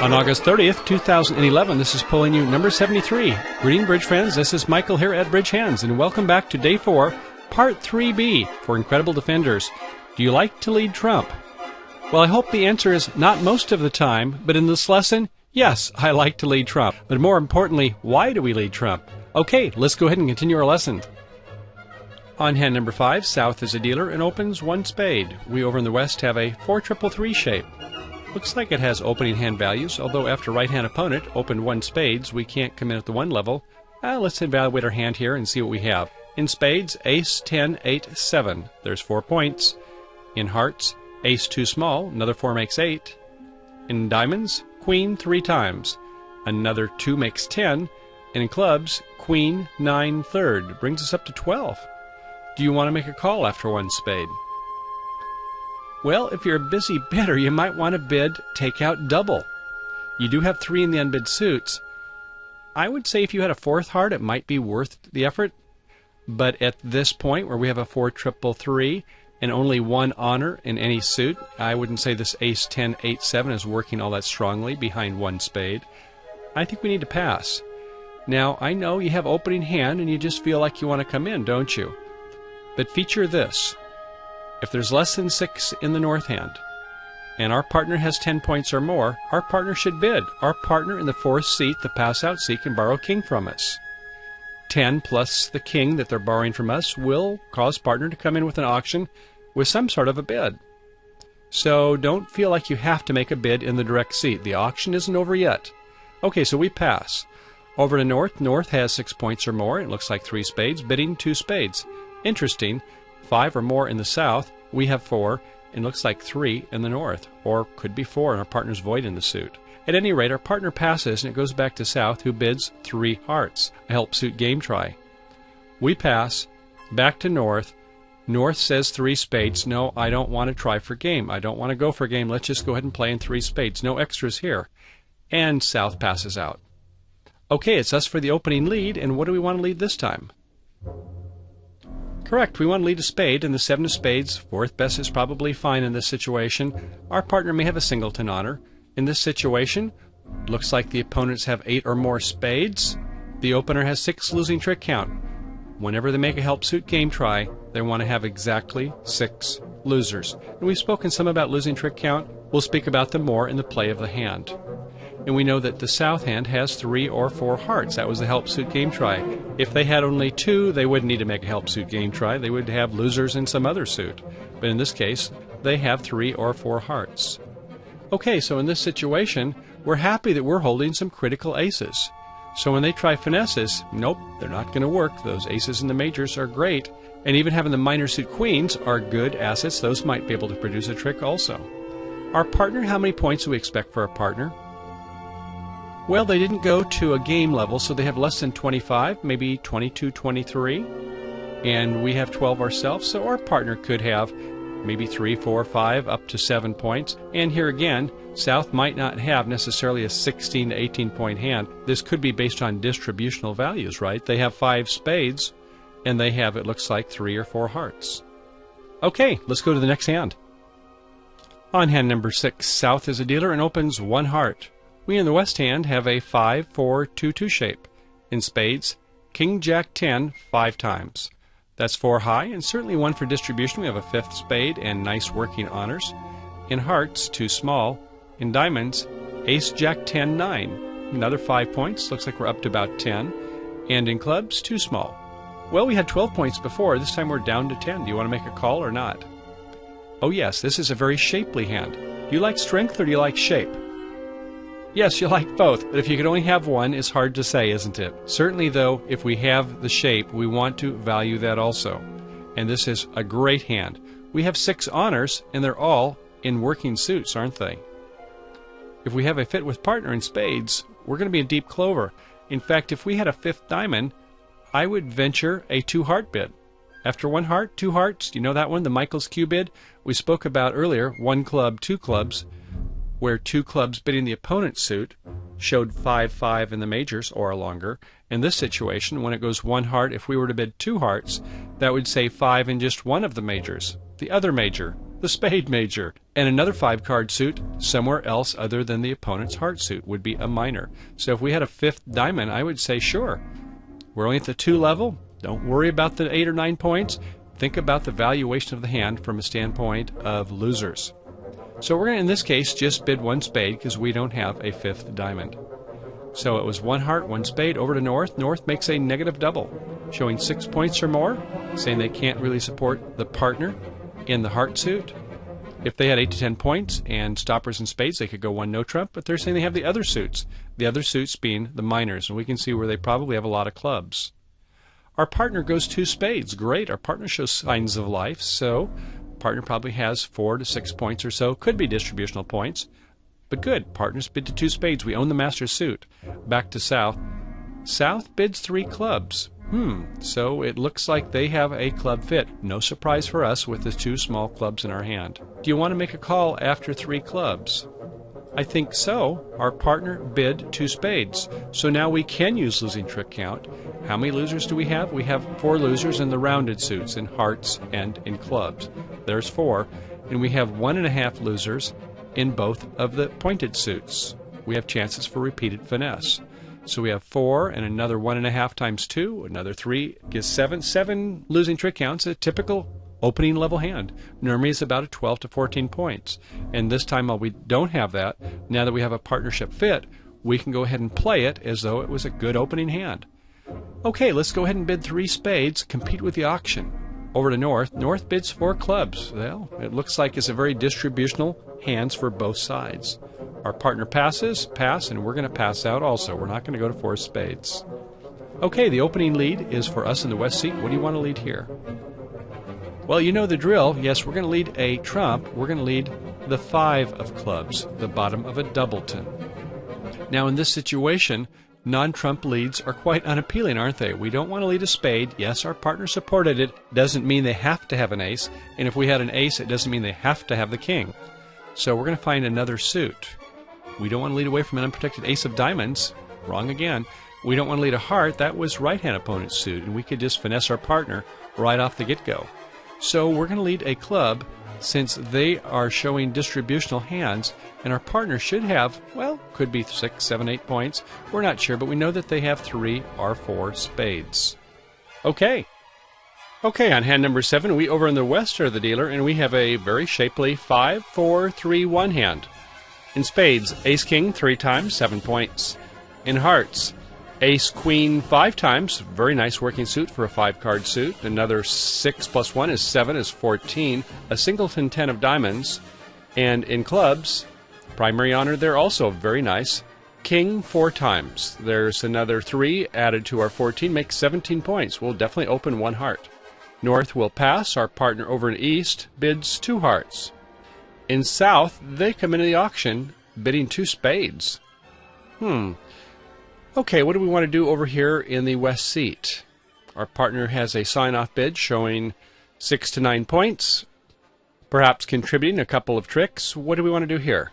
On August 30th, 2011, this is pulling you number 73. Greeting Bridge friends, this is Michael here at Bridge Hands, and welcome back to Day 4, Part 3B for Incredible Defenders. Do you like to lead trump? Well, I hope the answer is not most of the time, but in this lesson, yes, I like to lead trump. But more importantly, why do we lead trump? Okay, let's go ahead and continue our lesson. On hand number 5, South is a dealer and opens 1 spade. We over in the West have a 4-3-3 shape. Looks like it has opening hand values, although after right-hand opponent opened 1 spades, we can't come in at the 1 level. Let's evaluate our hand here and see what we have. In spades, ace, 10, 8, 7. There's 4 points. In hearts, ace 2 small, another 4 makes 8. In diamonds, queen 3 times. Another 2 makes 10. And in clubs, queen 9 third. Brings us up to 12. Do you want to make a call after 1 spade? Well, if you're a busy bidder, you might want to bid take out double. You do have 3 in the unbid suits. I would say if you had a 4th heart, it might be worth the effort. But at this point, where we have a 4-3-3 and only 1 honor in any suit, I wouldn't say this ace 10, 8, 7 is working all that strongly behind 1 spade. I think we need to pass. Now, I know you have opening hand and you just feel like you want to come in, don't you? But feature this. If there's less than 6 in the north hand, and our partner has 10 points or more, our partner should bid. Our partner in the 4th seat, the pass-out seat, can borrow king from us. 10 plus the king that they're borrowing from us will cause partner to come in with an auction with some sort of a bid. So don't feel like you have to make a bid in the direct seat. The auction isn't over yet. Okay, so we pass. Over to north. North has 6 points or more. It looks like 3 spades, bidding 2 spades. Interesting. 5 or more in the south, we have 4, and looks like 3 in the north, or could be 4 and our partner's void in the suit. At any rate, our partner passes and it goes back to south, who bids 3 hearts, a help suit game try. We pass, back to north. North says 3 spades. No, I don't want to try for game. I don't want to go for game. Let's just go ahead and play in 3 spades. No extras here. And south passes out. Okay, it's us for the opening lead, and what do we want to lead this time? Correct, we want to lead a spade, and the 7 of spades, 4th best is probably fine in this situation. Our partner may have a singleton honor. In this situation, looks like the opponents have 8 or more spades. The opener has 6 losing trick count. Whenever they make a help suit game try, they want to have exactly 6 losers. And we've spoken some about losing trick count. We'll speak about them more in the play of the hand. And we know that the south hand has 3 or 4 hearts. That was the help suit game try. If they had only 2, they wouldn't need to make a help suit game try. They would have losers in some other suit. But in this case, they have 3 or 4 hearts. Okay, so in this situation, we're happy that we're holding some critical aces. So when they try finesses, nope, they're not going to work. Those aces in the majors are great. And even having the minor suit queens are good assets. Those might be able to produce a trick also. Our partner, how many points do we expect for our partner? Well, they didn't go to a game level, so they have less than 25, maybe 22, 23. And we have 12 ourselves, so our partner could have maybe 3, 4, 5, up to 7 points. And here again, South might not have necessarily a 16 to 18 point hand. This could be based on distributional values, right? They have 5 spades, and they have, it looks like, 3 or 4 hearts. Okay, let's go to the next hand. On hand number 6, South is a dealer and opens 1 heart. We in the West hand have a 5-4-2-2 shape. In spades, King Jack 10 5 times. That's 4 high, and certainly 1 for distribution. We have a 5th spade and nice working honors. In hearts, 2 small. In diamonds, Ace Jack 10 9. Another 5 points. Looks like we're up to about 10. And in clubs, 2 small. Well, we had 12 points before. This time we're down to 10. Do you want to make a call or not? Oh yes, this is a very shapely hand. Do you like strength or do you like shape? Yes, you like both, but if you could only have one, it's hard to say, isn't it? Certainly, though, if we have the shape, we want to value that also. And this is a great hand. We have 6 honors, and they're all in working suits, aren't they? If we have a fit with partner in spades, we're going to be in deep clover. In fact, if we had a 5th diamond, I would venture a 2-heart bid. After 1 heart, 2 hearts, do you know that one, the Michael's Q bid? We spoke about earlier, 1 club, 2 clubs. Where 2 clubs bidding the opponent's suit showed 5-5 in the majors or longer. In this situation, when it goes 1 heart, if we were to bid 2 hearts, that would say 5 in just one of the majors. The other major, the spade major. And another 5-card suit somewhere else other than the opponent's heart suit would be a minor. So if we had a 5th diamond, I would say sure. We're only at the 2 level. Don't worry about the 8 or 9 points. Think about the valuation of the hand from a standpoint of losers. So we're going to, in this case, just bid 1 spade because we don't have a 5th diamond. So it was 1 heart, 1 spade. Over to North. North makes a negative double, showing 6 points or more, saying they can't really support the partner in the heart suit. If they had 8 to 10 points and stoppers and spades, they could go 1 no trump, but they're saying they have the other suits being the minors, and we can see where they probably have a lot of clubs. Our partner goes 2 spades. Great. Our partner shows signs of life, so partner probably has 4 to 6 points or so. Could be distributional points, but good. Partners bid to 2 spades. We own the master suit. Back to South. South bids 3 clubs. So it looks like they have a club fit. No surprise for us with the 2 small clubs in our hand. Do you want to make a call after 3 clubs? I think so. Our partner bid 2 spades. So now we can use losing trick count. How many losers do we have? We have 4 losers in the rounded suits, in hearts and in clubs. There's 4. And we have 1.5 losers in both of the pointed suits. We have chances for repeated finesse. So we have 4 and another 1.5 times 2, another 3 gives 7. 7 losing trick counts, a typical opening level hand. Normally it's about a 12 to 14 points. And this time, while we don't have that, now that we have a partnership fit, we can go ahead and play it as though it was a good opening hand. Okay, let's go ahead and bid 3 spades, compete with the auction. Over to North. North bids 4 clubs. Well, it looks like it's a very distributional hands for both sides. Our partner passes, and we're going to pass out also. We're not going to go to 4 spades. Okay, the opening lead is for us in the West seat. What do you want to lead here? Well, you know the drill. Yes, we're going to lead a trump. We're going to lead the 5 of clubs, the bottom of a doubleton. Now, in this situation, non-trump leads are quite unappealing, aren't they? We don't want to lead a spade. Yes, our partner supported it. Doesn't mean they have to have an ace. And if we had an ace, it doesn't mean they have to have the king. So we're going to find another suit. We don't want to lead away from an unprotected ace of diamonds. Wrong again. We don't want to lead a heart. That was right-hand opponent's suit, and we could just finesse our partner right off the get-go. So we're going to lead a club since they are showing distributional hands, and our partner should have, well, could be 6, 7, 8 points. We're not sure, but we know that they have 3 or 4 spades. Okay, on hand number 7, we over in the West are the dealer, and we have a very shapely 5, 4, 3, 1 hand. In spades, ace-king 3 times, 7 points. In hearts, ace-queen 5 times, very nice working suit for a 5-card suit. Another 6 plus 1 is 7, is 14. A singleton 10 of diamonds. And in clubs, primary honor there also very nice. King 4 times. There's another 3 added to our 14, makes 17 points. We'll definitely open 1 heart. North will pass. Our partner over in East bids 2 hearts. In South, they come into the auction bidding 2 spades. Okay, what do we want to do over here in the West seat? Our partner has a sign-off bid showing 6 to 9 points, perhaps contributing a couple of tricks. What do we want to do here?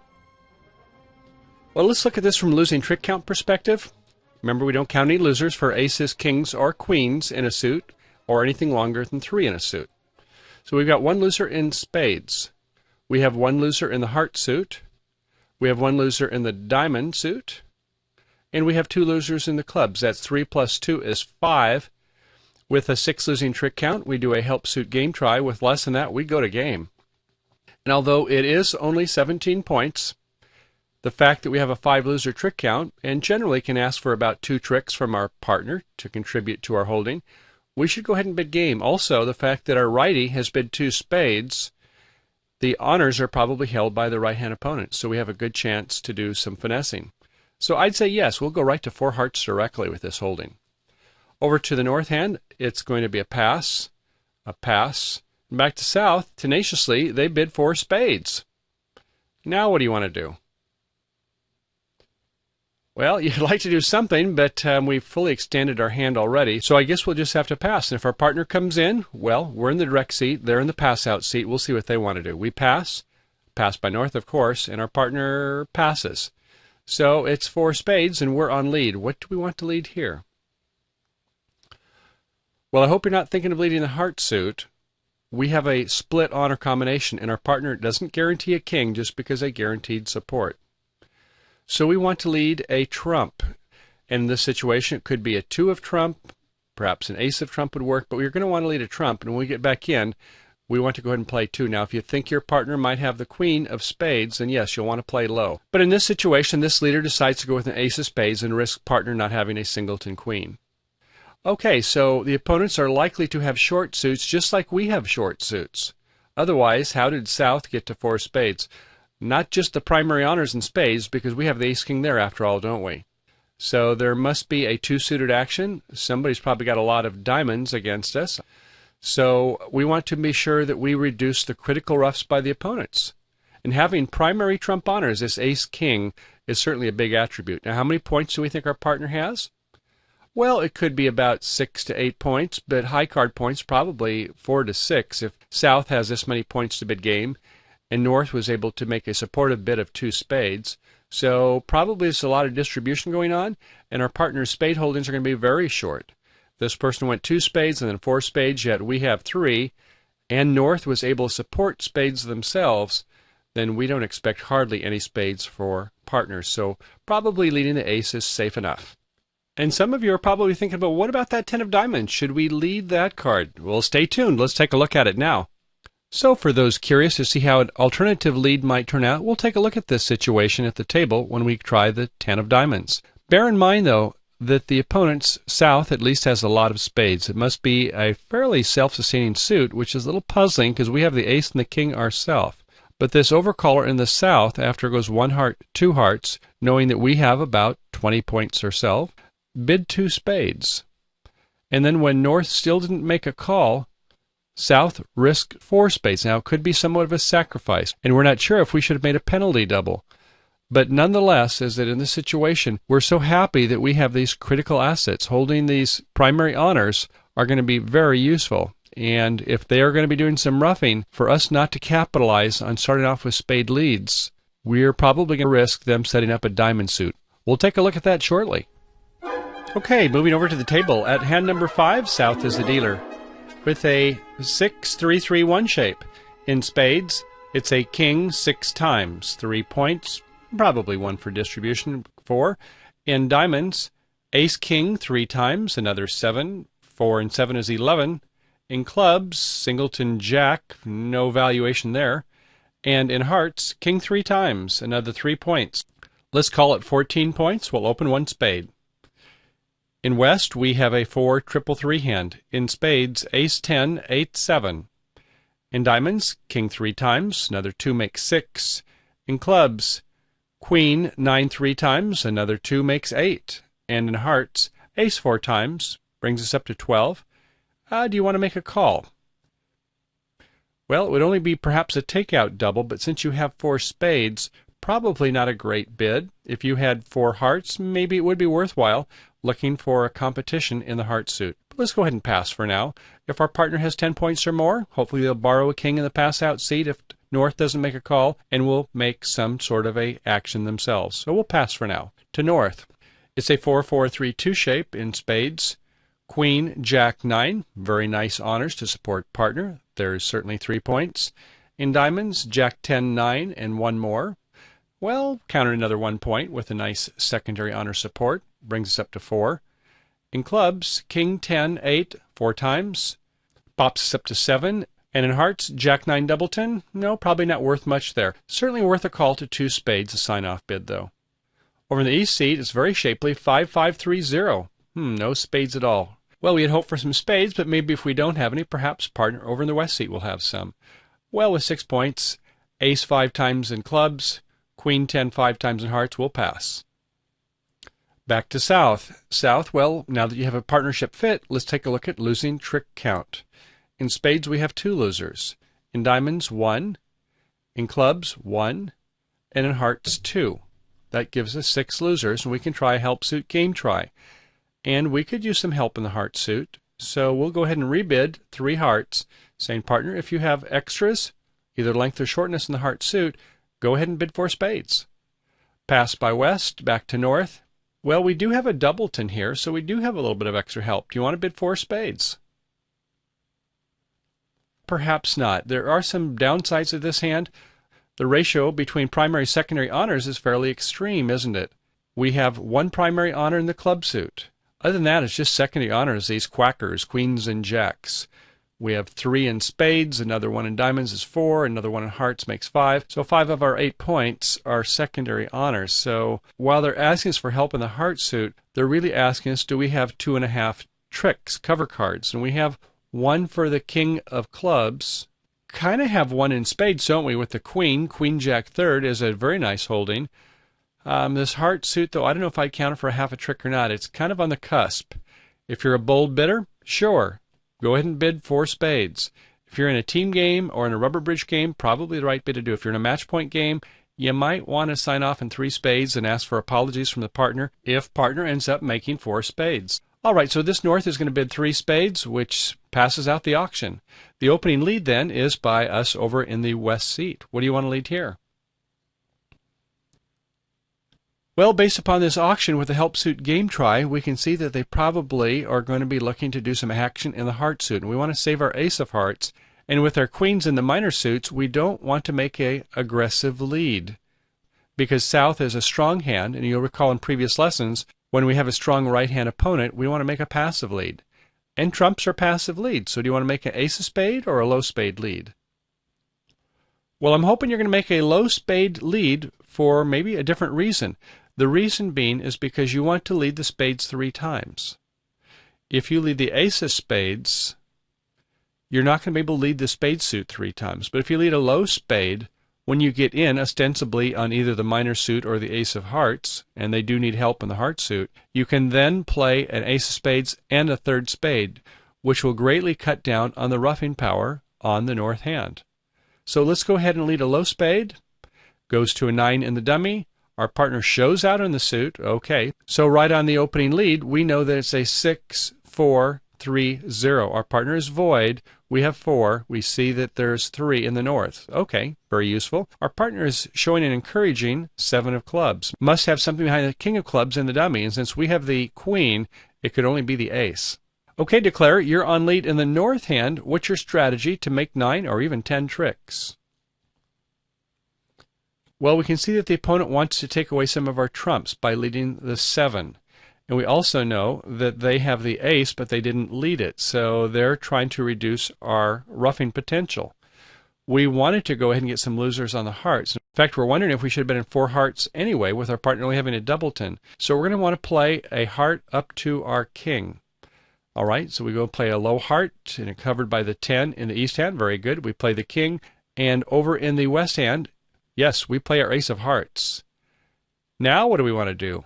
Well, let's look at this from a losing trick count perspective. Remember, we don't count any losers for aces, kings, or queens in a suit, or anything longer than 3 in a suit. So we've got 1 loser in spades. We have 1 loser in the heart suit. We have 1 loser in the diamond suit. And we have 2 losers in the clubs. That's 3 plus 2 is 5. With a 6 losing trick count, we do a help suit game try. With less than that, we go to game. And although it is only 17 points, the fact that we have a 5 loser trick count, and generally can ask for about 2 tricks from our partner to contribute to our holding, we should go ahead and bid game. Also, the fact that our righty has bid 2 spades, the honors are probably held by the right-hand opponent, so we have a good chance to do some finessing. So I'd say yes, we'll go right to 4 hearts directly with this holding. Over to the north hand, it's going to be a pass. And back to South, tenaciously, they bid 4 spades. Now what do you want to do? Well, you'd like to do something, but we've fully extended our hand already, so I guess we'll just have to pass. And if our partner comes in, well, we're in the direct seat, they're in the pass-out seat. We'll see what they want to do. We pass by North, of course, and our partner passes. So it's 4 spades, and we're on lead. What do we want to lead here? Well, I hope you're not thinking of leading the heart suit. we have a split honor combination, and our partner doesn't guarantee a king just because they guaranteed support. So we want to lead a trump. In this situation, it could be a 2 of trump, perhaps an ace of trump would work, but we're going to want to lead a trump, and when we get back in, we want to go ahead and play 2. Now, if you think your partner might have the queen of spades, then yes, you'll want to play low. But in this situation, this leader decides to go with an ace of spades and risk partner not having a singleton queen. Okay, so the opponents are likely to have short suits just like we have short suits. Otherwise, how did South get to 4 spades? Not just the primary honors in spades, because we have the ace-king there after all, don't we? So there must be a 2-suited action. Somebody's probably got a lot of diamonds against us. So we want to be sure that we reduce the critical roughs by the opponents. And having primary trump honors, this ace-king, is certainly a big attribute. Now, how many points do we think our partner has? Well, it could be about 6 to 8 points, but high card points probably 4 to 6 if South has this many points to bid game, and North was able to make a supportive bid of 2 spades. So probably there's a lot of distribution going on, and our partner's spade holdings are going to be very short. This person went 2 spades and then 4 spades, yet we have 3, and North was able to support spades themselves, then we don't expect hardly any spades for partners. So probably leading the ace is safe enough. And some of you are probably thinking, but what about that 10 of diamonds? Should we lead that card? Well, stay tuned. Let's take a look at it now. So for those curious to see how an alternative lead might turn out, we'll take a look at this situation at the table when we try the 10 of diamonds. Bear in mind, though, that the opponent's South at least has a lot of spades. It must be a fairly self-sustaining suit, which is a little puzzling because we have the ace and the king ourselves. But this overcaller in the South, after it goes 1 heart, 2 hearts, knowing that we have about 20 points ourselves, bid 2 spades. And then when North still didn't make a call, South risked 4 spades. Now, it could be somewhat of a sacrifice, and we're not sure if we should have made a penalty double. But nonetheless, is that in this situation, we're so happy that we have these critical assets. Holding these primary honors are going to be very useful. And if they are going to be doing some roughing, for us not to capitalize on starting off with spade leads, we're probably going to risk them setting up a diamond suit. We'll take a look at that shortly. Okay, moving over to the table. At hand number 5, South is the dealer, with a 6-3-3-1 shape. In spades, it's a king 6 times, 3 points, probably 1 for distribution, 4. In diamonds, ace-king 3 times, another 7, 4 and 7 is 11. In clubs, singleton jack, no valuation there. And in hearts, king 3 times, another 3 points. Let's call it 14 points. We'll open 1 spade. In West, we have a 4-3-3 hand. In spades, ace-10, 8-7. In diamonds, king 3 times, another 2 makes 6. In clubs, queen 9 3 times, another 2 makes 8. And in hearts, ace 4 times, brings us up to 12. Do you want to make a call? Well, it would only be perhaps a takeout double, but since you have 4 spades, probably not a great bid. If you had 4 hearts, maybe it would be worthwhile looking for a competition in the heart suit. But let's go ahead and pass for now. If our partner has 10 points or more, hopefully they'll borrow a king in the pass-out seat if North doesn't make a call, and will make some sort of a action themselves. So we'll pass for now. To North, it's a 4-4-3-2 shape in spades. Queen, Jack 9, very nice honors to support partner. There's certainly 3 points. In diamonds, Jack 10, 9, and 1 more. Well, counter another 1 point with a nice secondary honor support. Brings us up to 4. In clubs, King 10, 8, 4 times. Pops us up to 7. And in hearts, Jack 9 doubleton. No, probably not worth much there. Certainly worth a call to 2 spades, a sign-off bid, though. Over in the east seat, it's very shapely, 5-5-3-0. No spades at all. Well, we had hoped for some spades, but maybe if we don't have any, perhaps partner over in the west seat will have some. Well, with 6 points, ace 5 times in clubs, queen 10 5 times in hearts, we'll pass. Back to South. South, well, now that you have a partnership fit, let's take a look at losing trick count. In spades, we have 2 losers. In diamonds, 1. In clubs, 1. And in hearts, 2. That gives us 6 losers, and we can try a help suit game try. And we could use some help in the heart suit. So we'll go ahead and rebid 3 hearts, saying, partner, if you have extras, either length or shortness in the heart suit, go ahead and bid 4 spades. Pass by West, back to North. Well, we do have a doubleton here, so we do have a little bit of extra help. Do you want to bid 4 spades? perhaps not. There are some downsides of this hand. The ratio between primary and secondary honors is fairly extreme, isn't it? We have one primary honor in the club suit. Other than that, it's just secondary honors, these quackers, queens and jacks. We have 3 in spades, another one in diamonds is 4, another one in hearts makes 5. So 5 of our 8 points are secondary honors. So while they're asking us for help in the heart suit, they're really asking us, do we have 2.5 tricks, cover cards? And we have one for the king of clubs. Kind of have one in spades, don't we, with the queen. Queen jack third is a very nice holding. This heart suit, though, I don't know if I'd count it for a half a trick or not. It's kind of on the cusp. If you're a bold bidder, sure. Go ahead and bid 4 spades. If you're in a team game or in a rubber bridge game, probably the right bid to do. If you're in a match point game, you might want to sign off in 3 spades and ask for apologies from the partner if partner ends up making 4 spades. All right, so this north is going to bid 3 spades, which passes out the auction. The opening lead then is by us over in the west seat. What do you want to lead here? Well, based upon this auction with the help suit game try, we can see that they probably are going to be looking to do some action in the heart suit. And we want to save our ace of hearts. And with our queens in the minor suits, we don't want to make an aggressive lead. Because south is a strong hand, and you'll recall in previous lessons, when we have a strong right-hand opponent, we want to make a passive lead. And trumps are passive leads. So do you want to make an ace of spade or a low spade lead? Well, I'm hoping you're going to make a low spade lead for maybe a different reason. The reason being is because you want to lead the spades 3 times. If you lead the ace of spades, you're not going to be able to lead the spade suit 3 times. But if you lead a low spade, when you get in ostensibly on either the minor suit or the ace of hearts, and they do need help in the heart suit, you can then play an ace of spades and a third spade, which will greatly cut down on the roughing power on the north hand. So let's go ahead and lead a low spade. Goes to a 9 in the dummy. Our partner shows out in the suit. Okay, so right on the opening lead, we know that it's a 6, 4, 3, 0. Our partner is void. We have 4. We see that there's 3 in the north. Okay, very useful. Our partner is showing an encouraging 7 of clubs. Must have something behind the king of clubs in the dummy, and since we have the queen, it could only be the ace. Okay, Declare, you're on lead in the north hand. What's your strategy to make 9 or even 10 tricks? Well, we can see that the opponent wants to take away some of our trumps by leading the 7. And we also know that they have the ace, but they didn't lead it. So they're trying to reduce our roughing potential. We wanted to go ahead and get some losers on the hearts. In fact, we're wondering if we should have been in 4 hearts anyway, with our partner only having a doubleton. So we're going to want to play a heart up to our king. All right, so we go play a low heart, and it's covered by the 10 in the east hand. Very good. We play the king. And over in the west hand, yes, we play our ace of hearts. Now what do we want to do?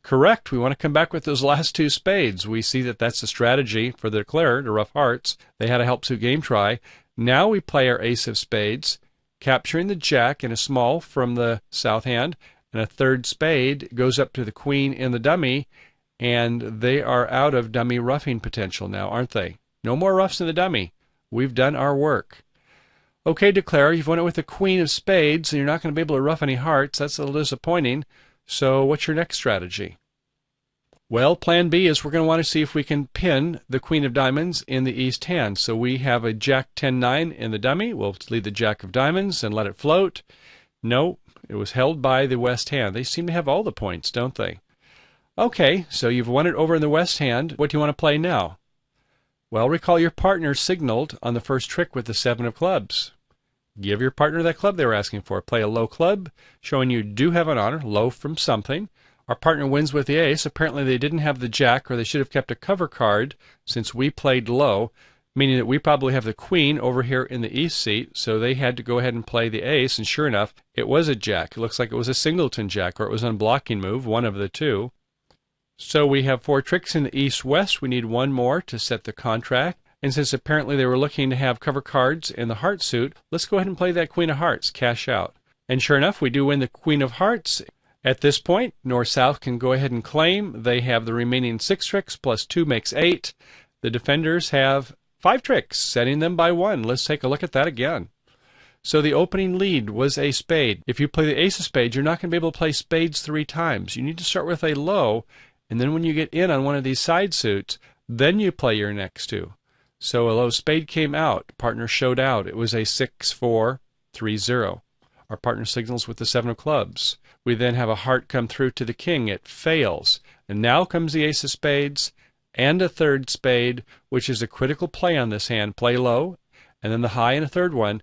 Correct, we want to come back with those last 2 spades. We see that that's the strategy for the declarer, the rough hearts. They had a help suit game try. Now we play our ace of spades, capturing the jack in a small from the south hand, and a third spade goes up to the queen in the dummy, and they are out of dummy roughing potential now, aren't they? No more roughs in the dummy. We've done our work. Okay, Declare, you've won it with the queen of spades, and you're not going to be able to rough any hearts. That's a little disappointing. So what's your next strategy? Well, plan B is we're going to want to see if we can pin the queen of diamonds in the east hand. So we have a jack 10-9 in the dummy. We'll lead the jack of diamonds and let it float. No, it was held by the west hand. They seem to have all the points, don't they? Okay, so you've won it over in the west hand. What do you want to play now? Well, recall your partner signaled on the first trick with the 7 of clubs. Give your partner that club they were asking for. Play a low club, showing you do have an honor, low from something. Our partner wins with the ace. Apparently they didn't have the jack, or they should have kept a cover card since we played low, meaning that we probably have the queen over here in the east seat, so they had to go ahead and play the ace, and sure enough, it was a jack. It looks like it was a singleton jack, or it was an unblocking move, one of the 2. So we have 4 tricks in the east-west. We need 1 more to set the contract. And since apparently they were looking to have cover cards in the heart suit, let's go ahead and play that queen of hearts, cash out. And sure enough, we do win the queen of hearts. At this point, north-south can go ahead and claim. They have the remaining 6 tricks, plus 2 makes 8. The defenders have 5 tricks, setting them by 1. Let's take a look at that again. So the opening lead was a spade. If you play the ace of spades, you're not going to be able to play spades 3 times. You need to start with a low, and then when you get in on one of these side suits, then you play your next 2. So a low spade came out. Partner showed out. It was a 6-4-3-0. Our partner signals with the 7 of clubs. We then have a heart come through to the king. It fails. And now comes the ace of spades and a third spade, which is a critical play on this hand. Play low, and then the high and a third one.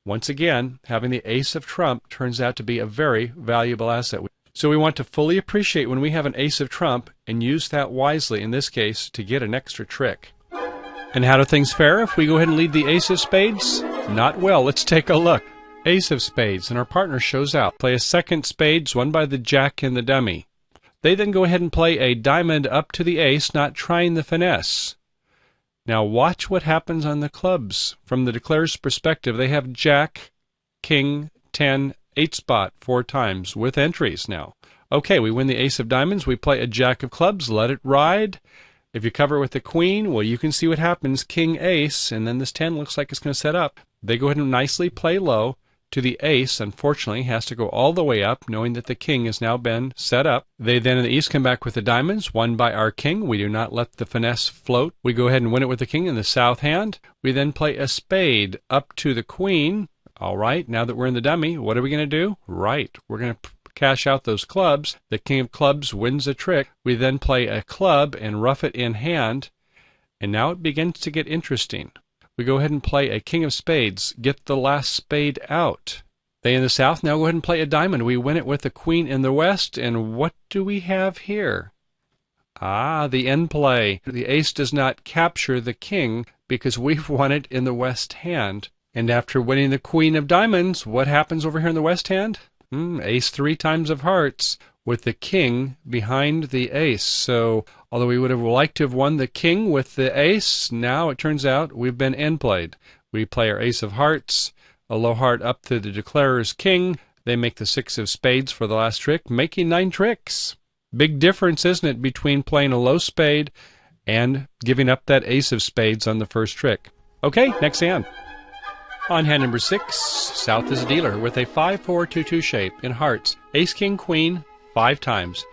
Once again, having the ace of trump turns out to be a very valuable asset. So we want to fully appreciate when we have an ace of trump and use that wisely, in this case, to get an extra trick. And how do things fare if we go ahead and lead the ace of spades? Not well. Let's take a look. Ace of spades, and our partner shows out. Play a second spades, won by the jack and the dummy. They then go ahead and play a diamond up to the ace, not trying the finesse. Now watch what happens on the clubs. From the declarer's perspective, they have jack, king, 10, 8 spot 4 times with entries now. Okay, we win the ace of diamonds. We play a jack of clubs. Let it ride. If you cover with the queen, well, you can see what happens. King, ace, and then this 10 looks like it's going to set up. They go ahead and nicely play low. To the ace, unfortunately, has to go all the way up, knowing that the king has now been set up. They then in the east come back with the diamonds, won by our king. We do not let the finesse float. We go ahead and win it with the king in the south hand. We then play a spade up to the queen. All right, now that we're in the dummy, what are we going to do? Right, we're going to cash out those clubs. The king of clubs wins a trick. We then play a club and rough it in hand. And now it begins to get interesting. We go ahead and play a king of spades, get the last spade out. They in the south now go ahead and play a diamond. We win it with the queen in the west, and what do we have here? Ah, the end play. The ace does not capture the king because we've won it in the west hand. And after winning the queen of diamonds, what happens over here in the west hand? Ace 3 times of hearts with the king behind the ace. So although we would have liked to have won the king with the ace, now it turns out we've been end played. We play our ace of hearts, a low heart up to the declarer's king. They make the 6 of spades for the last trick, making 9 tricks. Big difference, isn't it, between playing a low spade and giving up that ace of spades on the first trick. Okay, next hand. On hand number 6, south is a dealer with a 5-4-2-2 shape in hearts. Ace, king, queen, 5 times.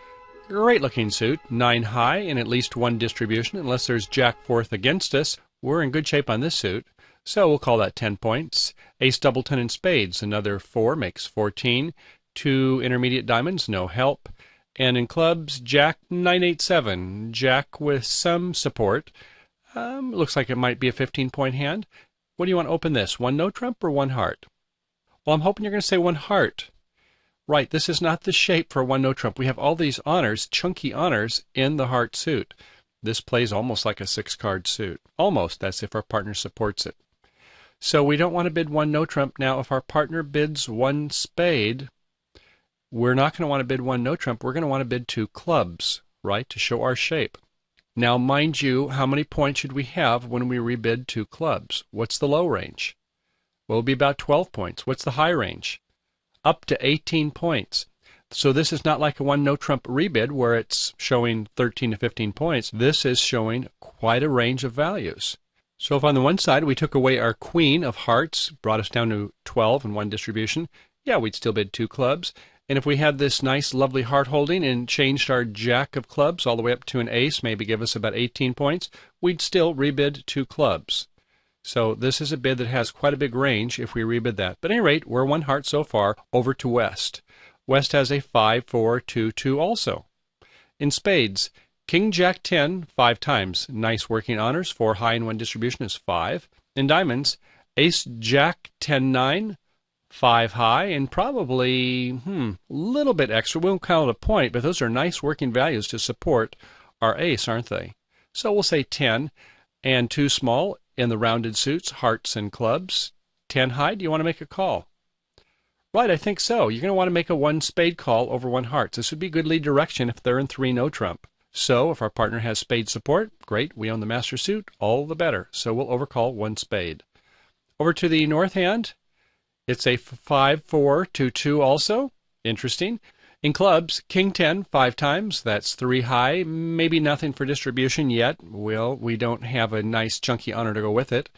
Great looking suit, 9 high in at least one distribution. Unless there's jack fourth against us, we're in good shape on this suit. So we'll call that 10 points. Ace, double 10 in spades, another 4 makes 14. 2 intermediate diamonds, no help. And in clubs, jack 9-8-7, jack with some support. Looks like it might be a 15-point hand. What do you want to open this? 1 no trump or 1 heart? Well, I'm hoping you're going to say 1 heart. Right, this is not the shape for 1 no trump. We have all these honors, chunky honors, in the heart suit. This plays almost like a 6-card suit. Almost, that's if our partner supports it. So we don't want to bid 1 no trump. Now, if our partner bids 1 spade, we're not going to want to bid 1 no trump. We're going to want to bid 2 clubs, right, to show our shape. Now, mind you, how many points should we have when we rebid 2 clubs? What's the low range? Well, it'll be about 12 points. What's the high range? Up to 18 points. So this is not like a 1 no trump rebid where it's showing 13 to 15 points. This is showing quite a range of values. So if on the one side we took away our queen of hearts, brought us down to 12 in one distribution, yeah, we'd still bid 2 clubs. And if we had this nice, lovely heart holding and changed our jack of clubs all the way up to an ace, maybe give us about 18 points, we'd still rebid 2 clubs. So this is a bid that has quite a big range if we rebid that. But at any rate, we're 1 heart so far. Over to West. West has a 5-4-2-2 also. In spades, king, jack, 10, 5 times. Nice working honors. 4 high in one distribution is 5. In diamonds, ace, jack, 10, 9. 5 high, and probably a little bit extra. We won't count it a point, but those are nice working values to support our ace, aren't they? So we'll say 10 and 2 small in the rounded suits, hearts and clubs. 10 high, do you want to make a call? Right, I think so. You're going to want to make a 1 spade call over 1 hearts. This would be good lead direction if they're in 3 no trump. So if our partner has spade support, great, we own the master suit, all the better. So we'll overcall 1 spade. Over to the north hand. It's a 5-4-2-2 also. Interesting. In clubs, king 10, 5 times. That's 3 high. Maybe nothing for distribution yet. Well, we don't have a nice chunky honor to go with it.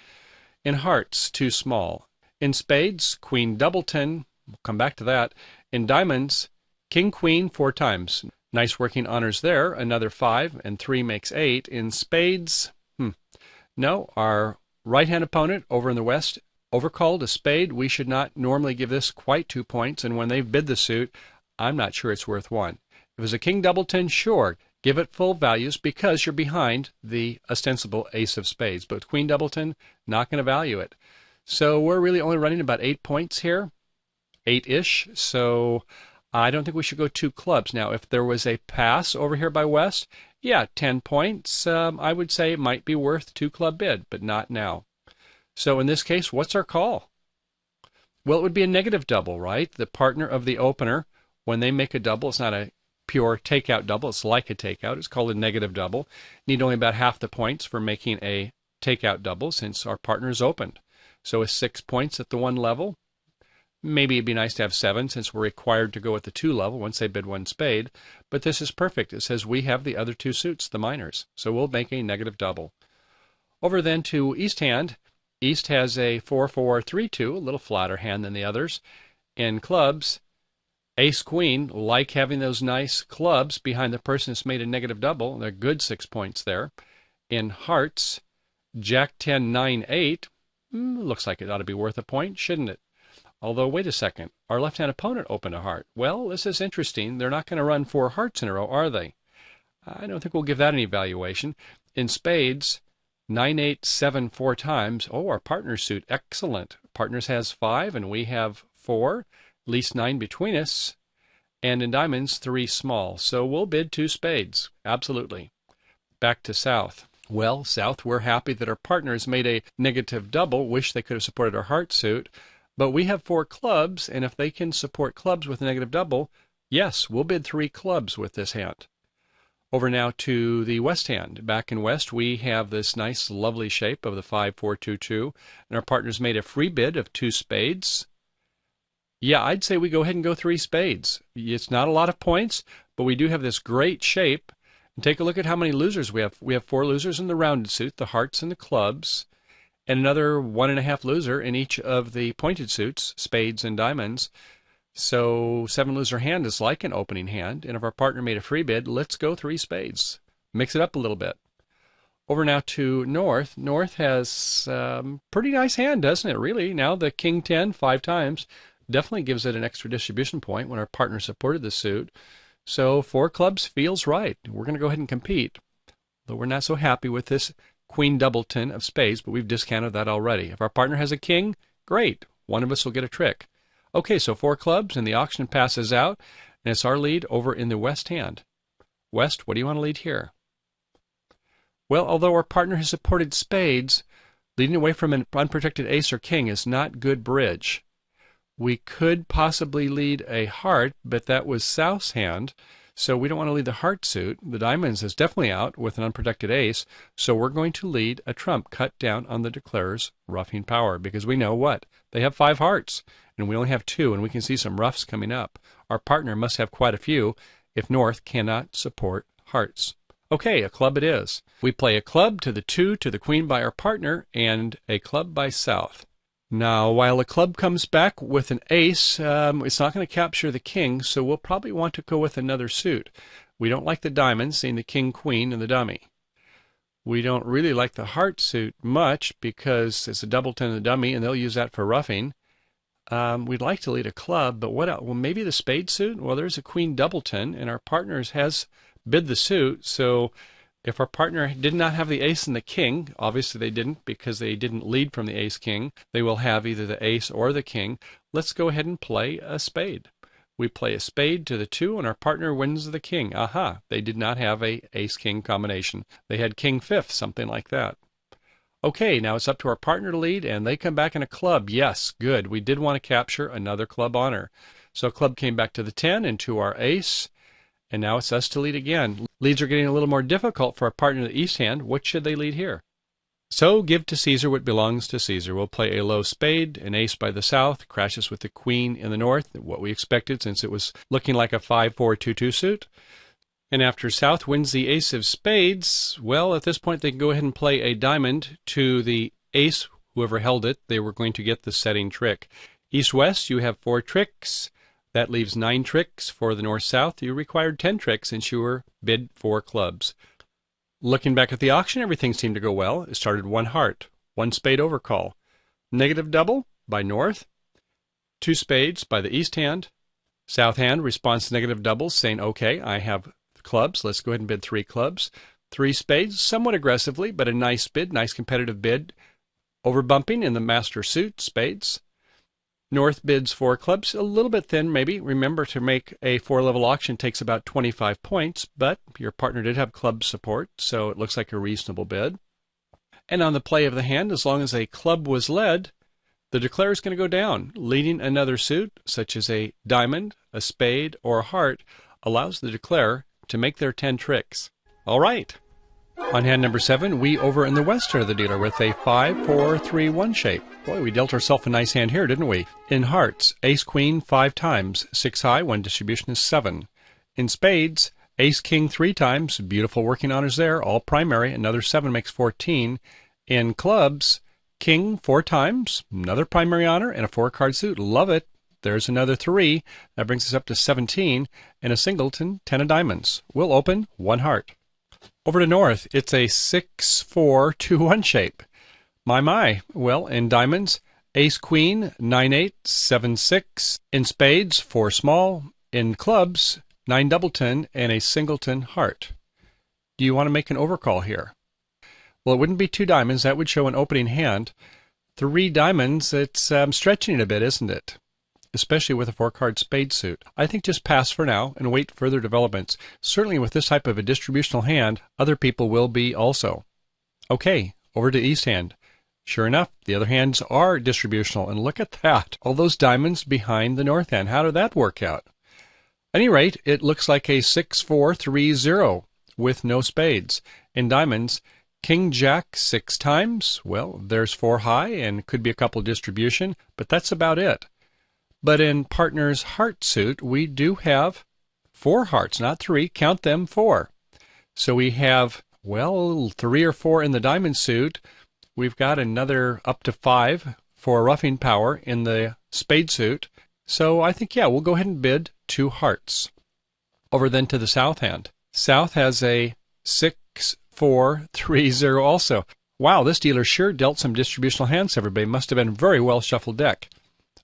In hearts, 2 small. In spades, queen double 10. We'll come back to that. In diamonds, king queen 4 times. Nice working honors there. Another 5 and 3 makes 8. In spades, No, our right-hand opponent over in the West overcalled a spade. We should not normally give this quite 2 points, and when they've bid the suit, I'm not sure it's worth 1. If it was a king doubleton, sure, give it full values because you're behind the ostensible ace of spades. But queen doubleton, not going to value it. So we're really only running about 8 points here, 8-ish. So I don't think we should go 2 clubs. Now, if there was a pass over here by West, yeah, 10 points, I would say it might be worth 2 club bid, but not now. So in this case, what's our call? Well, it would be a negative double, right? The partner of the opener, when they make a double, it's not a pure takeout double. It's like a takeout. It's called a negative double. Need only about half the points for making a takeout double since our partner is opened. So with 6 points at the 1 level, maybe it'd be nice to have 7 since we're required to go at the 2 level once they bid 1 spade. But this is perfect. It says we have the other 2 suits, the minors. So we'll make a negative double. Over then to East hand. East has a 4-4-3-2, a little flatter hand than the others. In clubs, ace-queen, like having those nice clubs behind the person that's made a negative double. They're good 6 points there. In hearts, Jack-10, 9-8. Looks like it ought to be worth a point, shouldn't it? Although, wait a second, our left-hand opponent opened a heart. Well, this is interesting. They're not going to run 4 hearts in a row, are they? I don't think we'll give that any valuation. In spades, 9-8, 7 4 times. Oh, our partner's suit, excellent. Partners has 5 and we have 4, at least 9 between us. And in diamonds, 3 small. So we'll bid 2 spades, absolutely. Back to South. Well, South, we're happy that our partners made a negative double. Wish they could have supported our heart suit. But we have 4 clubs, and if they can support clubs with a negative double, yes, we'll bid 3 clubs with this hand. Over now to the West hand. Back in West, we have this nice, lovely shape of the 5-4-2-2, and our partners made a free bid of 2 spades. Yeah, I'd say we go ahead and go 3 spades. It's not a lot of points, but we do have this great shape. And take a look at how many losers we have. We have 4 losers in the rounded suit, the hearts and the clubs, and another 1.5 loser in each of the pointed suits, spades and diamonds. So 7 loser hand is like an opening hand, and if our partner made a free bid, let's go 3 spades. Mix it up a little bit. Over now to North. North has pretty nice hand, doesn't it, really? Now the King 10 5 times definitely gives it an extra distribution point when our partner supported the suit. So 4 clubs feels right. We're going to go ahead and compete. Though we're not so happy with this Queen doubleton of spades, but we've discounted that already. If our partner has a king, great. One of us will get a trick. Okay, so 4 clubs, and the auction passes out, and it's our lead over in the West hand. West, what do you want to lead here? Well, although our partner has supported spades, leading away from an unprotected ace or king is not good bridge. We could possibly lead a heart, but that was South's hand, so we don't want to lead the heart suit. The diamonds is definitely out with an unprotected ace, so we're going to lead a trump cut down on the declarer's roughing power, because we know what? They have 5 hearts, and we only have 2, and we can see some roughs coming up. Our partner must have quite a few if North cannot support hearts. Okay, a club it is. We play a club to the 2 to the queen by our partner, and a club by South. Now, while a club comes back with an ace, it's not going to capture the king, so we'll probably want to go with another suit. We don't like the diamonds, seeing the king-queen and the dummy. We don't really like the heart suit much because it's a doubleton and the dummy, and they'll use that for roughing. We'd like to lead a club, but what else? Well, maybe the spade suit? Well, there's a queen doubleton, and our partners has bid the suit, so if our partner did not have the ace and the king, obviously they didn't because they didn't lead from the ace-king, they will have either the ace or the king. Let's go ahead and play a spade. We play a spade to the 2, and our partner wins the king. Aha, they did not have a ace-king combination. They had king-5, something like that. Okay, now it's up to our partner to lead, and they come back in a club. Yes, good. We did want to capture another club honor. So club came back to the 10 and to our ace. And now it's us to lead again. Leads are getting a little more difficult for our partner in the east hand. What should they lead here? So give to Caesar what belongs to Caesar. We'll play a low spade, an ace by the south, crashes with the queen in the north, what we expected since it was looking like a 5-4-2-2 suit. And after South wins the ace of spades, well, at this point they can go ahead and play a diamond to the ace. Whoever held it, they were going to get the setting trick. East-west, you have 4 tricks. That leaves 9 tricks for the north-south. You required 10 tricks, and you were bid 4 clubs. Looking back at the auction, everything seemed to go well. It started one heart, one spade overcall. Negative double by North, two spades by the East hand. South hand responds to negative doubles, saying, okay, I have clubs. Let's go ahead and bid three clubs. Three spades, somewhat aggressively, but a nice bid, nice competitive bid. Overbumping in the master suit, spades. North bids four clubs, a little bit thin maybe. Remember, to make a four-level auction takes about 25 points, but your partner did have club support, so it looks like a reasonable bid. And on the play of the hand, as long as a club was led, the declare is going to go down. Leading another suit, such as a diamond, a spade, or a heart, allows the declare to make their 10 tricks. All right. On hand number 7, we over in the west are the dealer with a 5-4-3-1 shape. Boy, we dealt ourselves a nice hand here, didn't we? In hearts, ace queen 5 times, 6 high, one distribution is 7. In spades, ace king 3 times, beautiful working honors there, all primary, another 7 makes 14. In clubs, king 4 times, another primary honor, and a 4-card suit, love it. There's another 3, that brings us up to 17, and a singleton, 10 of diamonds. We'll open one heart. Over to North, it's a 6-4-2-1 shape. My. Well, in diamonds, ace queen 9-8, 7-6. In spades, 4 small. In clubs, 9 doubleton and a singleton heart. Do you want to make an overcall here? Well, it wouldn't be 2 diamonds. That would show an opening hand. 3 diamonds, it's stretching it a bit, isn't it? Especially with a 4-card spade suit. I think just pass for now and wait further developments. Certainly with this type of a distributional hand, other people will be also. Okay, over to East hand. Sure enough, the other hands are distributional, and look at that. All those diamonds behind the North hand. How did that work out? At any rate, it looks like a 6-4-3-0 with no spades. In diamonds, King Jack 6 times. Well, there's 4 high and could be a couple distribution, but that's about it. But in partner's heart suit, we do have 4 hearts, not 3. Count them, 4. So we have, well, 3 or 4 in the diamond suit. We've got another up to 5 for roughing power in the spade suit. So I think, yeah, we'll go ahead and bid 2 hearts. Over then to the South hand. South has a 6-4-3-0 also. Wow, this dealer sure dealt some distributional hands, everybody. Must have been a very well shuffled deck.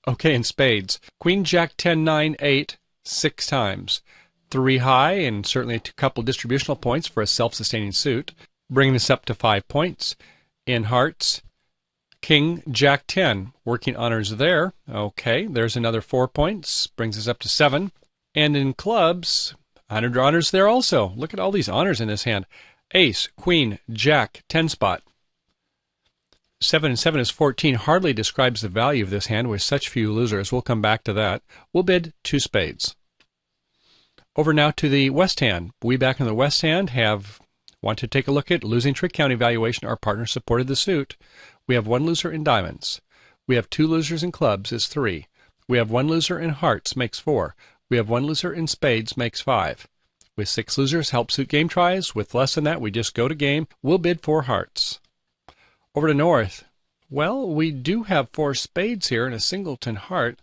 Okay, in spades, Queen Jack 10-9-8 6 times. 3 high and certainly a couple distributional points for a self-sustaining suit, bringing us up to 5 points. In hearts, King Jack 10, working honors there. Okay, there's another 4 points, brings us up to 7. And in clubs, 100 honors there also. Look at all these honors in this hand. Ace, Queen, Jack, 10 spot. 7 and 7 is 14. Hardly describes the value of this hand with such few losers. We'll come back to that. We'll bid 2 spades. Over now to the West hand. We back in the West hand want to take a look at losing trick count evaluation. Our partner supported the suit. We have 1 loser in diamonds. We have 2 losers in clubs, is 3. We have 1 loser in hearts, makes 4. We have 1 loser in spades, makes 5. With 6 losers, help suit game tries. With less than that, we just go to game. We'll bid 4 hearts. Over to North. Well, we do have 4 spades here and a singleton heart.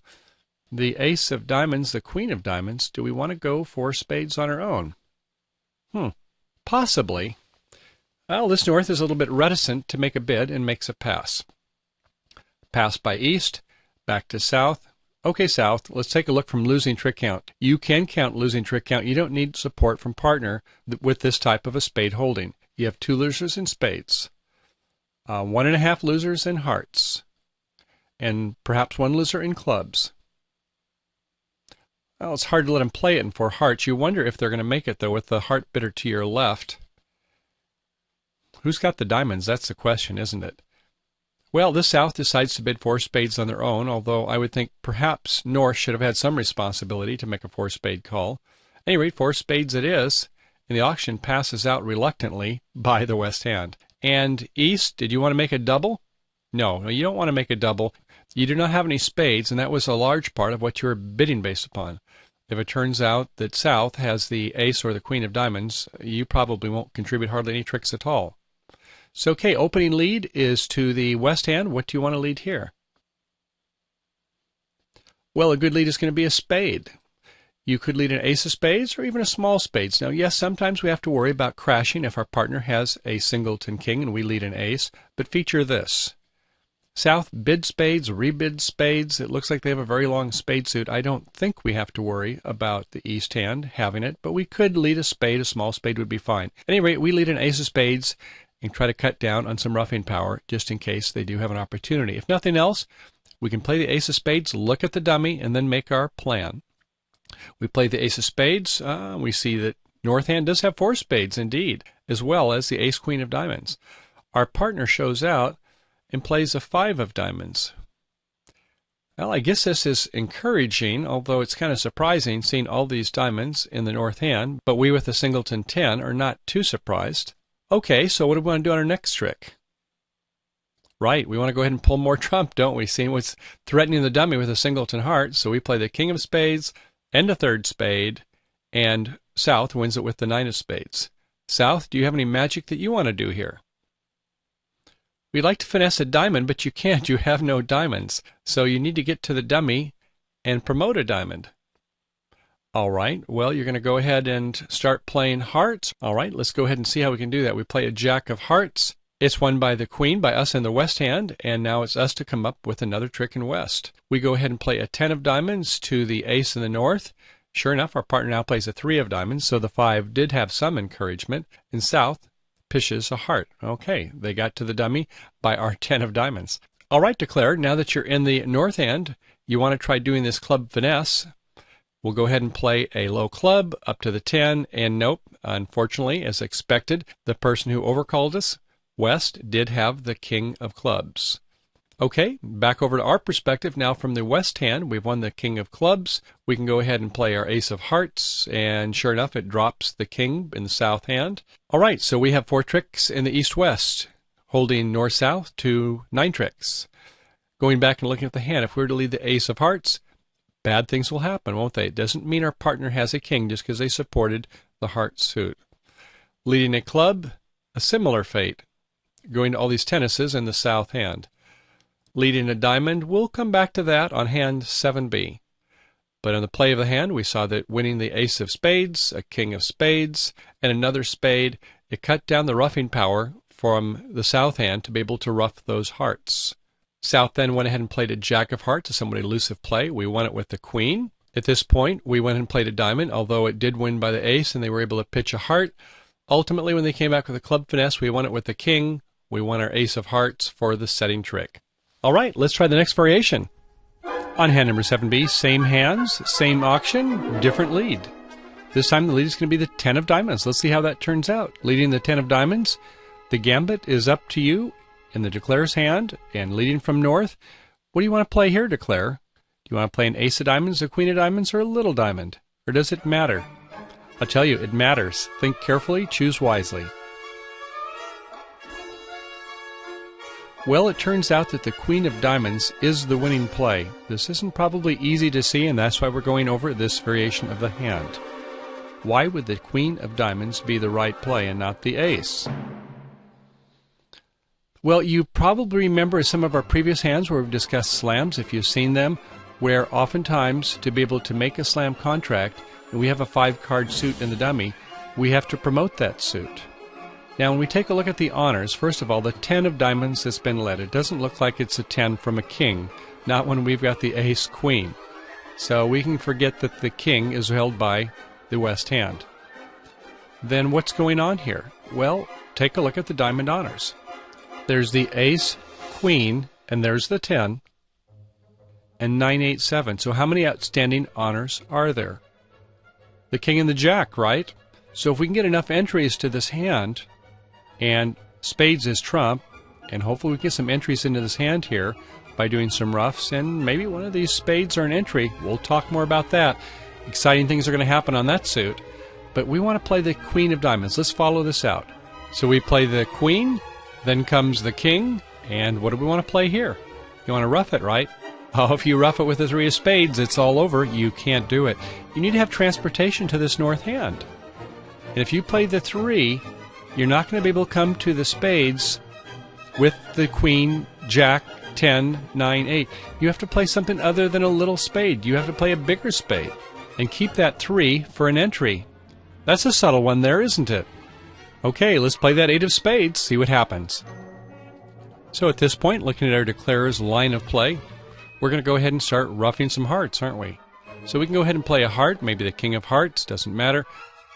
The ace of diamonds, the queen of diamonds. Do we want to go 4 spades on our own? Possibly. Well, this North is a little bit reticent to make a bid and makes a pass. Pass by East, back to South. Okay, South, let's take a look from losing trick count. You can count losing trick count. You don't need support from partner with this type of a spade holding. You have 2 losers in spades. 1.5 losers in hearts, and perhaps 1 loser in clubs. Well, it's hard to let them play it in 4 hearts. You wonder if they're going to make it, though, with the heart bidder to your left. Who's got the diamonds? That's the question, isn't it? Well, the South decides to bid 4 spades on their own, although I would think perhaps North should have had some responsibility to make a 4-spade call. At any rate, 4 spades it is, and the auction passes out reluctantly by the West hand. And East, did you want to make a double? No, you don't want to make a double. You do not have any spades, and that was a large part of what you were bidding based upon. If it turns out that South has the ace or the queen of diamonds, you probably won't contribute hardly any tricks at all. So, okay, opening lead is to the West hand. What do you want to lead here? Well, a good lead is going to be a spade. You could lead an ace of spades or even a small spades. Now, yes, sometimes we have to worry about crashing if our partner has a singleton king and we lead an ace, but feature this. South bid spades, rebid spades. It looks like they have a very long spade suit. I don't think we have to worry about the east hand having it, but we could lead a spade. A small spade would be fine. At any rate, we lead an ace of spades and try to cut down on some roughing power just in case they do have an opportunity. If nothing else, we can play the ace of spades, look at the dummy, and then make our plan. We play the ace of spades. We see that north hand does have 4 spades indeed, as well as the ace queen of diamonds. Our partner shows out and plays a 5 of diamonds. Well, I guess this is encouraging, although it's kind of surprising seeing all these diamonds in the north hand, but we with the singleton 10 are not too surprised. Okay, so what do we want to do on our next trick? Right, we want to go ahead and pull more trump, don't we? Seeing what's threatening the dummy with a singleton heart, so we play the king of spades and a 3rd spade, and South wins it with the 9 of spades. South, do you have any magic that you want to do here? We'd like to finesse a diamond, but you can't. You have no diamonds. So you need to get to the dummy and promote a diamond. All right, well, you're going to go ahead and start playing hearts. All right, let's go ahead and see how we can do that. We play a jack of hearts. It's won by the queen, by us in the west hand, and now it's us to come up with another trick in west. We go ahead and play a 10 of diamonds to the ace in the north. Sure enough, our partner now plays a 3 of diamonds, so the 5 did have some encouragement. In south, pishes a heart. Okay, they got to the dummy by our 10 of diamonds. All right, Declare, now that you're in the north hand, you want to try doing this club finesse. We'll go ahead and play a low club up to the 10, and nope, unfortunately, as expected, the person who overcalled us, West, did have the king of clubs. Okay, back over to our perspective. Now from the west hand, we've won the king of clubs. We can go ahead and play our ace of hearts, and sure enough, it drops the king in the south hand. All right, so we have 4 tricks in the east-west, holding north-south to 9 tricks. Going back and looking at the hand, if we were to lead the ace of hearts, bad things will happen, won't they? It doesn't mean our partner has a king just because they supported the heart suit. Leading a club, a similar fate, going to all these tennises in the south hand. Leading a diamond, we'll come back to that on hand 7B. But in the play of the hand, we saw that winning the ace of spades, a king of spades, and another spade, it cut down the roughing power from the south hand to be able to rough those hearts. South then went ahead and played a jack of hearts, a somewhat elusive play. We won it with the queen. At this point, we went and played a diamond, although it did win by the ace, and they were able to pitch a heart. Ultimately, when they came back with a club finesse, we won it with the king. We won our ace of hearts for the setting trick. All right, let's try the next variation. On hand number 7B, same hands, same auction, different lead. This time the lead is going to be the 10 of diamonds. Let's see how that turns out. Leading the 10 of diamonds, the gambit is up to you in the Declare's hand, and leading from north. What do you want to play here, Declare? Do you want to play an ace of diamonds, a queen of diamonds, or a little diamond? Or does it matter? I'll tell you, it matters. Think carefully, choose wisely. Well, it turns out that the queen of diamonds is the winning play. This isn't probably easy to see, and that's why we're going over this variation of the hand. Why would the queen of diamonds be the right play and not the ace? Well, you probably remember some of our previous hands where we've discussed slams, if you've seen them, where oftentimes to be able to make a slam contract, and we have a 5-card suit in the dummy, we have to promote that suit. Now, when we take a look at the honors, first of all, the 10 of diamonds has been led. It doesn't look like it's a 10 from a king, not when we've got the ace-queen. So we can forget that the king is held by the west hand. Then what's going on here? Well, take a look at the diamond honors. There's the ace-queen, and there's the 10, and 9, 8, 7. So how many outstanding honors are there? The king and the jack, right? So if we can get enough entries to this hand, and spades is trump, and hopefully we get some entries into this hand here by doing some roughs, and maybe one of these spades are an entry. We'll talk more about that. Exciting things are going to happen on that suit. But we want to play the queen of diamonds. Let's follow this out. So we play the queen, then comes the king, and what do we want to play here? You want to rough it, right? Oh, if you rough it with the 3 of spades, it's all over. You can't do it. You need to have transportation to this north hand. And if you play the 3, you're not going to be able to come to the spades with the queen, jack, 10, 9, 8. You have to play something other than a little spade. You have to play a bigger spade. and keep that 3 for an entry. That's a subtle one there, isn't it? Okay, let's play that 8 of spades, see what happens. So at this point, looking at our declarer's line of play, we're going to go ahead and start roughing some hearts, aren't we? So we can go ahead and play a heart, maybe the king of hearts, doesn't matter.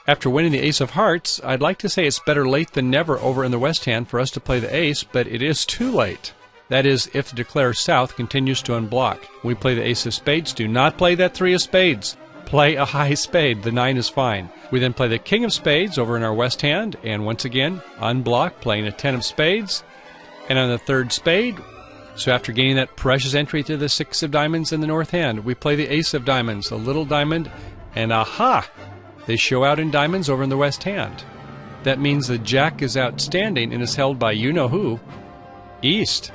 After winning the ace of hearts, I'd like to say it's better late than never over in the west hand for us to play the ace, but it is too late. That is, if the declarer south continues to unblock. When we play the ace of spades, do not play that 3 of spades. Play a high spade, the 9 is fine. We then play the king of spades over in our west hand, and once again, unblock, playing a 10 of spades. And on the 3rd spade, so after gaining that precious entry to the 6 of diamonds in the north hand, we play the ace of diamonds, a little diamond, and aha! They show out in diamonds over in the west hand. That means the jack is outstanding and is held by you-know-who, east.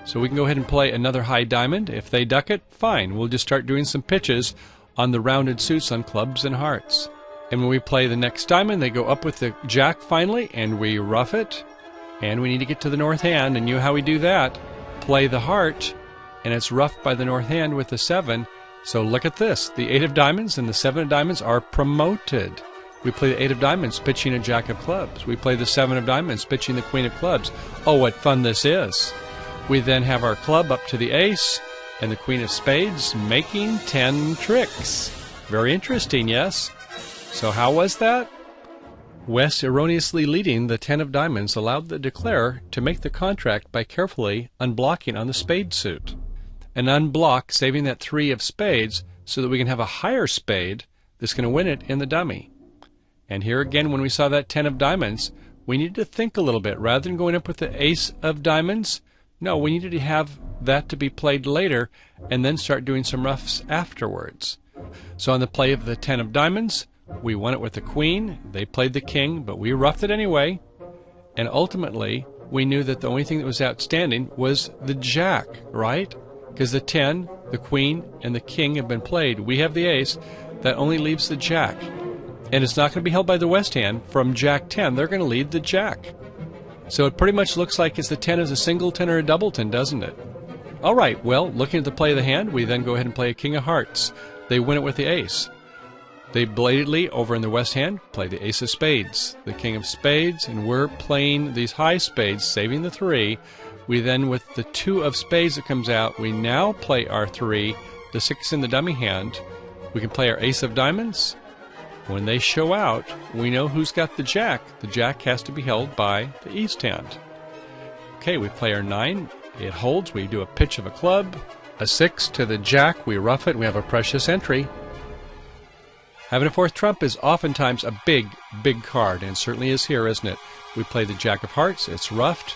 So we can go ahead and play another high diamond. If they duck it, fine. We'll just start doing some pitches on the rounded suits on clubs and hearts. And when we play the next diamond, they go up with the jack finally, and we rough it. And we need to get to the north hand, and you know how we do that. Play the heart, and it's roughed by the north hand with the 7. So look at this. The 8 of diamonds and the 7 of diamonds are promoted. We play the 8 of diamonds, pitching a jack of clubs. We play the 7 of diamonds, pitching the queen of clubs. Oh, what fun this is. We then have our club up to the ace, and the queen of spades making 10 tricks. Very interesting, yes? So how was that? West erroneously leading the 10 of diamonds allowed the declarer to make the contract by carefully unblocking on the spade suit. An unblock, saving that 3 of spades so that we can have a higher spade that's going to win it in the dummy. And here again, when we saw that 10 of diamonds, we needed to think a little bit. Rather than going up with the ace of diamonds, no, we needed to have that to be played later and then start doing some roughs afterwards. So on the play of the 10 of diamonds, we won it with the queen. They played the king, but we roughed it anyway. And ultimately, we knew that the only thing that was outstanding was the jack, right? Because the 10, the queen, and the king have been played. We have the ace. That only leaves the jack. And it's not going to be held by the west hand. From jack 10, they're going to lead the jack. So it pretty much looks like it's the 10 is a singleton or a doubleton, doesn't it? All right, well, looking at the play of the hand, we then go ahead and play a king of hearts. They win it with the ace. They belatedly, over in the west hand, play the ace of spades, the king of spades, and we're playing these high spades, saving the 3. We then, with the 2 of spades that comes out, we now play our 3, the 6 in the dummy hand. We can play our ace of diamonds. When they show out, we know who's got the jack. The jack has to be held by the east hand. Okay, we play our 9. It holds. We do a pitch of a club. A 6 to the jack. We rough it. We have a precious entry. Having a 4th trump is oftentimes a big, big card, and it certainly is here, isn't it? We play the jack of hearts. It's roughed.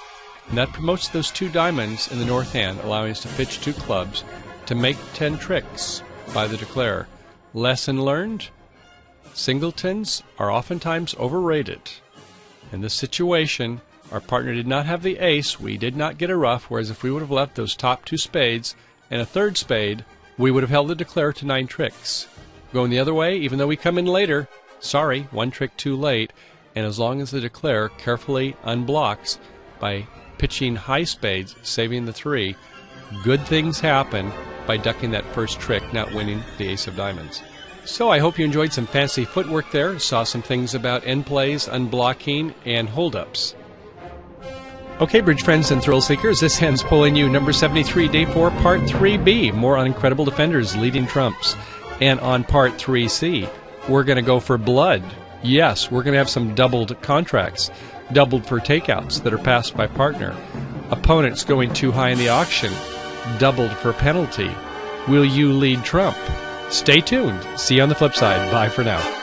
And that promotes those 2 diamonds in the north hand, allowing us to pitch 2 clubs to make 10 tricks by the declarer. Lesson learned. Singletons are oftentimes overrated. In this situation, our partner did not have the ace, we did not get a rough, whereas if we would have left those top 2 spades and a 3rd spade, we would have held the declarer to 9 tricks. Going the other way, even though we come in later, sorry, 1 trick too late, and as long as the declarer carefully unblocks by pitching high spades, saving the 3, good things happen by ducking that first trick, not winning the ace of diamonds. So I hope you enjoyed some fancy footwork there, saw some things about end plays, unblocking, and holdups. Okay, bridge friends and thrill seekers, this hand's pulling you number 73, day 4, part 3B, more on incredible defenders leading trumps. And on part 3C, we're going to go for blood. Yes, we're going to have some doubled contracts, doubled for takeouts that are passed by partner. Opponents going too high in the auction, doubled for penalty. Will you lead trump? Stay tuned. See you on the flip side. Bye for now.